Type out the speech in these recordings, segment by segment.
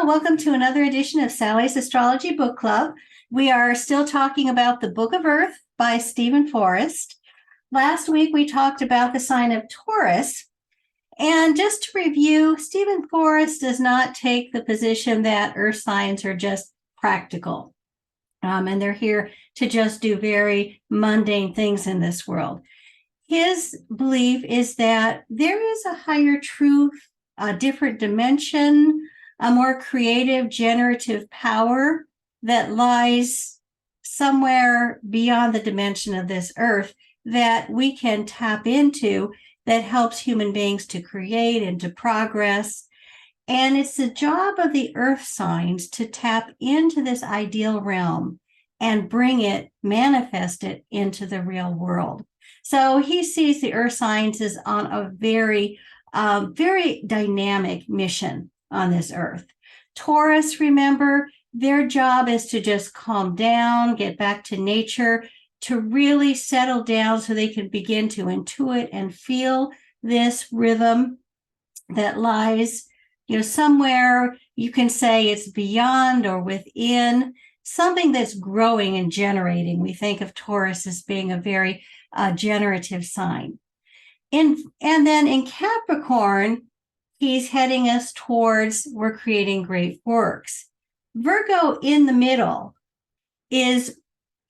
Welcome to another edition of Sally's Astrology Book Club. We are still talking about the Book of Earth by Steven Forrest. Last week we talked about the sign of Taurus. And just to review, Steven Forrest does not take the position that earth signs are just practical. And they're here to just do very mundane things in this world. His belief is that there is a higher truth, a different dimension, a more creative, generative power that lies somewhere beyond the dimension of this earth that we can tap into that helps human beings to create and to progress. And it's the job of the earth signs to tap into this ideal realm and bring it, manifest it into the real world. So he sees the earth signs as on a very dynamic mission on this earth. Taurus, remember, their job is to just calm down, get back to nature, to really settle down so they can begin to intuit and feel this rhythm that lies, somewhere you can say it's beyond or within, something that's growing and generating. We think of Taurus as being a very generative sign. And then in Capricorn, he's heading us towards we're creating great works. Virgo in the middle is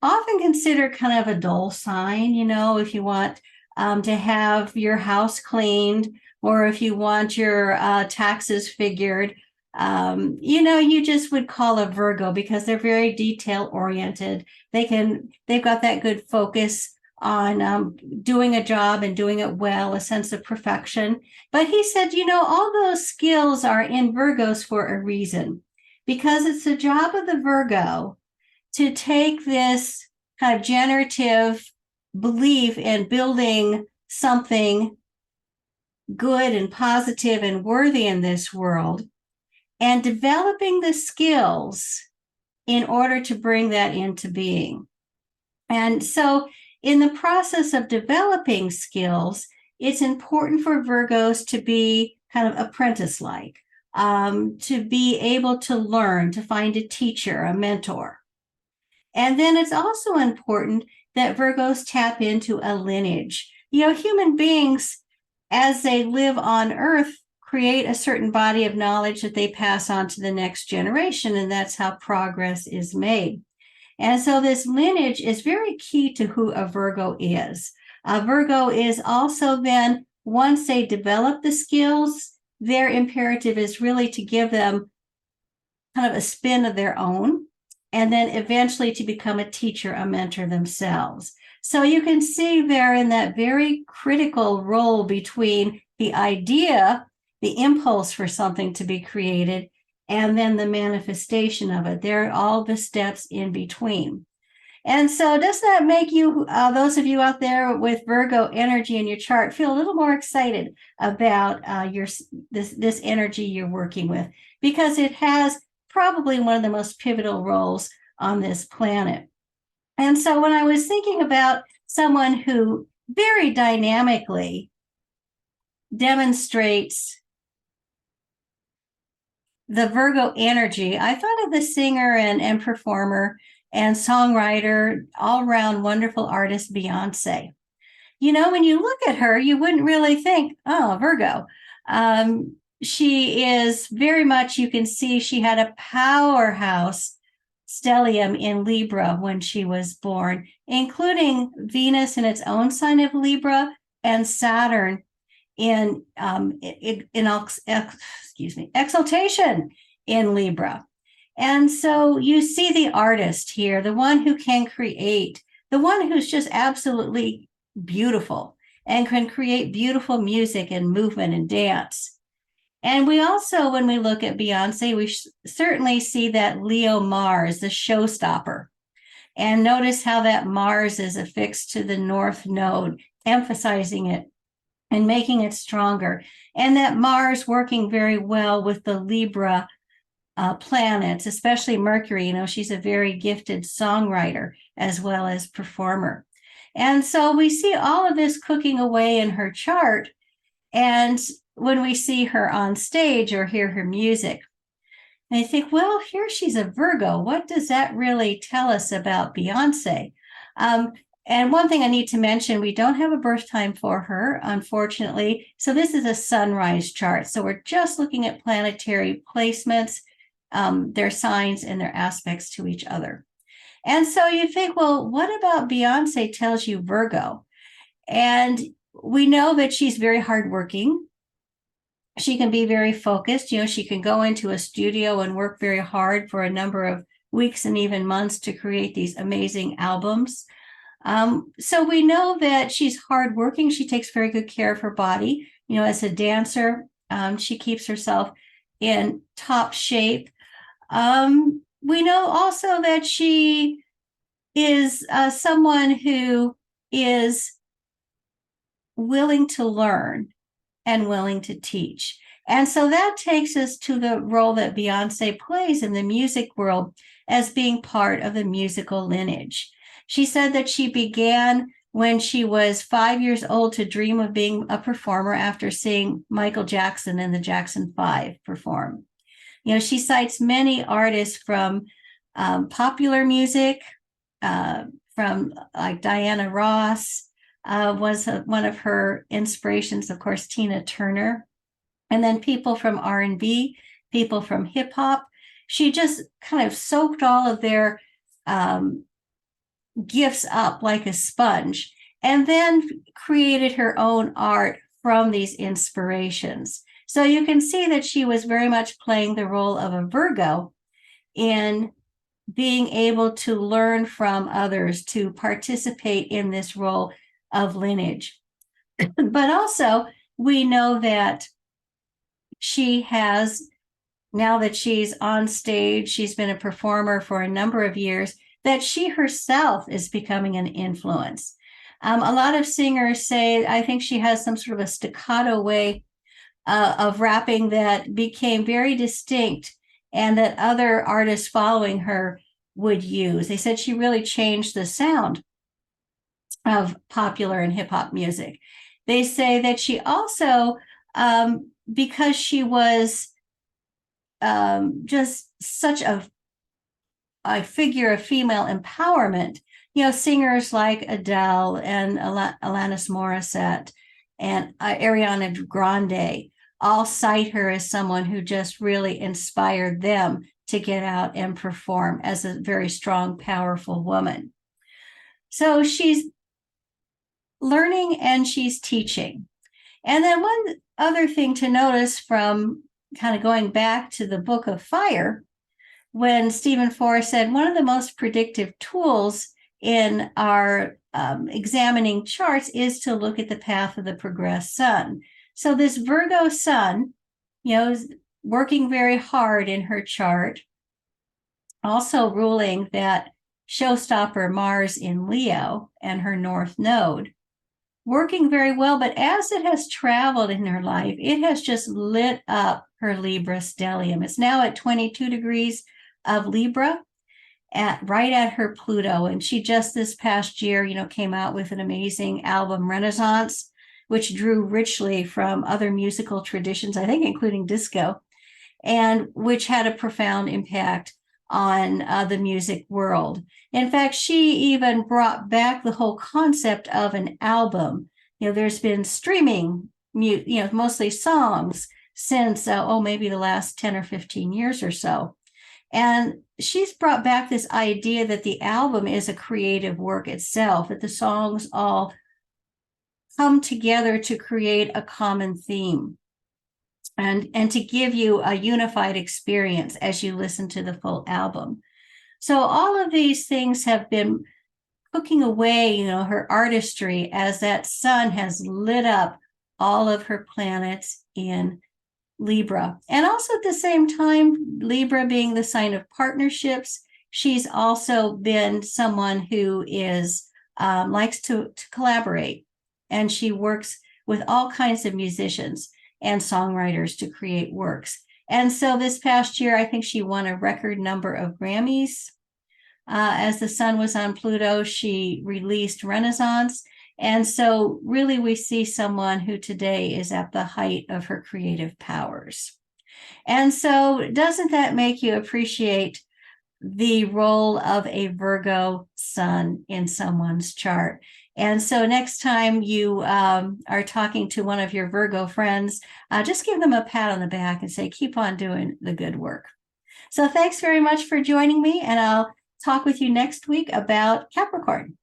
often considered kind of a dull sign, if you want to have your house cleaned or if you want your taxes figured, you just would call a Virgo because they're very detail oriented. They've got that good focus on doing a job and doing it well, a sense of perfection. But he said, all those skills are in Virgos for a reason, because it's the job of the Virgo to take this kind of generative belief in building something good and positive and worthy in this world and developing the skills in order to bring that into being. And so in the process of developing skills, it's important for Virgos to be kind of apprentice-like, to be able to learn, to find a teacher, a mentor. And then it's also important that Virgos tap into a lineage. Human beings, as they live on Earth, create a certain body of knowledge that they pass on to the next generation, and that's how progress is made. And so this lineage is very key to who a Virgo is. A Virgo is also then, once they develop the skills, their imperative is really to give them kind of a spin of their own, and then eventually to become a teacher, a mentor themselves. So you can see they're in that very critical role between the idea, the impulse for something to be created, and then the manifestation of it. They're all the steps in between. And so does that make you, those of you out there with Virgo energy in your chart, feel a little more excited about this energy you're working with? Because it has probably one of the most pivotal roles on this planet. And so when I was thinking about someone who very dynamically demonstrates the Virgo energy, I thought of the singer and performer and songwriter, all-around wonderful artist, Beyoncé. When you look at her, you wouldn't really think, oh, Virgo. She is very much, you can see she had a powerhouse stellium in Libra when she was born, including Venus in its own sign of Libra and Saturn in exaltation in Libra. And so you see the artist here, the one who can create, the one who's just absolutely beautiful and can create beautiful music and movement and dance. And we also, when we look at Beyoncé, we certainly see that Leo Mars, the showstopper. And notice how that Mars is affixed to the North Node, emphasizing it and making it stronger. And that Mars working very well with the Libra planets, especially Mercury. She's a very gifted songwriter as well as performer. And so we see all of this cooking away in her chart. And when we see her on stage or hear her music. And you think, well, here she's a Virgo. What does that really tell us about Beyoncé? Um, and one thing I need to mention, we don't have a birth time for her, unfortunately. So this is a sunrise chart. So we're just looking at planetary placements, their signs and their aspects to each other. And so you think, well, what about Beyoncé tells you Virgo? And we know that she's very hardworking. She can be very focused. She can go into a studio and work very hard for a number of weeks and even months to create these amazing albums. So we know that she's hardworking. She takes very good care of her body. As a dancer, she keeps herself in top shape. We know also that she is someone who is willing to learn and willing to teach. And so that takes us to the role that Beyoncé plays in the music world as being part of the musical lineage. She said that she began when she was 5 years old to dream of being a performer after seeing Michael Jackson and the Jackson 5 perform. She cites many artists from popular music, from like Diana Ross, was one of her inspirations, of course, Tina Turner, and then people from R&B, people from hip hop. She just kind of soaked all of their gifts up like a sponge, and then created her own art from these inspirations. So you can see that she was very much playing the role of a Virgo in being able to learn from others, to participate in this role of lineage. But also, we know that she has, now that she's on stage, she's been a performer for a number of years, that she herself is becoming an influence. A lot of singers say, I think she has some sort of a staccato way of rapping that became very distinct and that other artists following her would use. They said she really changed the sound of popular and hip hop music. They say that she also, because she was just such a figure of female empowerment, singers like Adele and Alanis Morissette and Ariana Grande all cite her as someone who just really inspired them to get out and perform as a very strong, powerful woman. So she's learning and she's teaching. And then one other thing to notice from kind of going back to the Book of Fire, when Steven Forrest said one of the most predictive tools in our examining charts is to look at the path of the progressed sun. So this Virgo sun, is working very hard in her chart, also ruling that showstopper Mars in Leo and her North Node, working very well. But as it has traveled in her life, it has just lit up her Libra stellium. It's now at 22 degrees of Libra, right at her Pluto. And she just this past year, came out with an amazing album, Renaissance, which drew richly from other musical traditions, I think, including disco, and which had a profound impact on the music world. In fact, she even brought back the whole concept of an album. There's been streaming, mostly songs since, maybe the last 10 or 15 years or so. And she's brought back this idea that the album is a creative work itself, that the songs all come together to create a common theme and to give you a unified experience as you listen to the full album. So all of these things have been cooking away, her artistry as that sun has lit up all of her planets in Libra. And also at the same time, Libra being the sign of partnerships, she's also been someone who is likes to collaborate. And she works with all kinds of musicians and songwriters to create works. And so this past year, I think she won a record number of Grammys. As the sun was on Pluto, she released Renaissance. And so really we see someone who today is at the height of her creative powers. And so, doesn't that make you appreciate the role of a Virgo sun in someone's chart? And so, next time you are talking to one of your Virgo friends, just give them a pat on the back and say, keep on doing the good work. So, thanks very much for joining me, and I'll talk with you next week about Capricorn.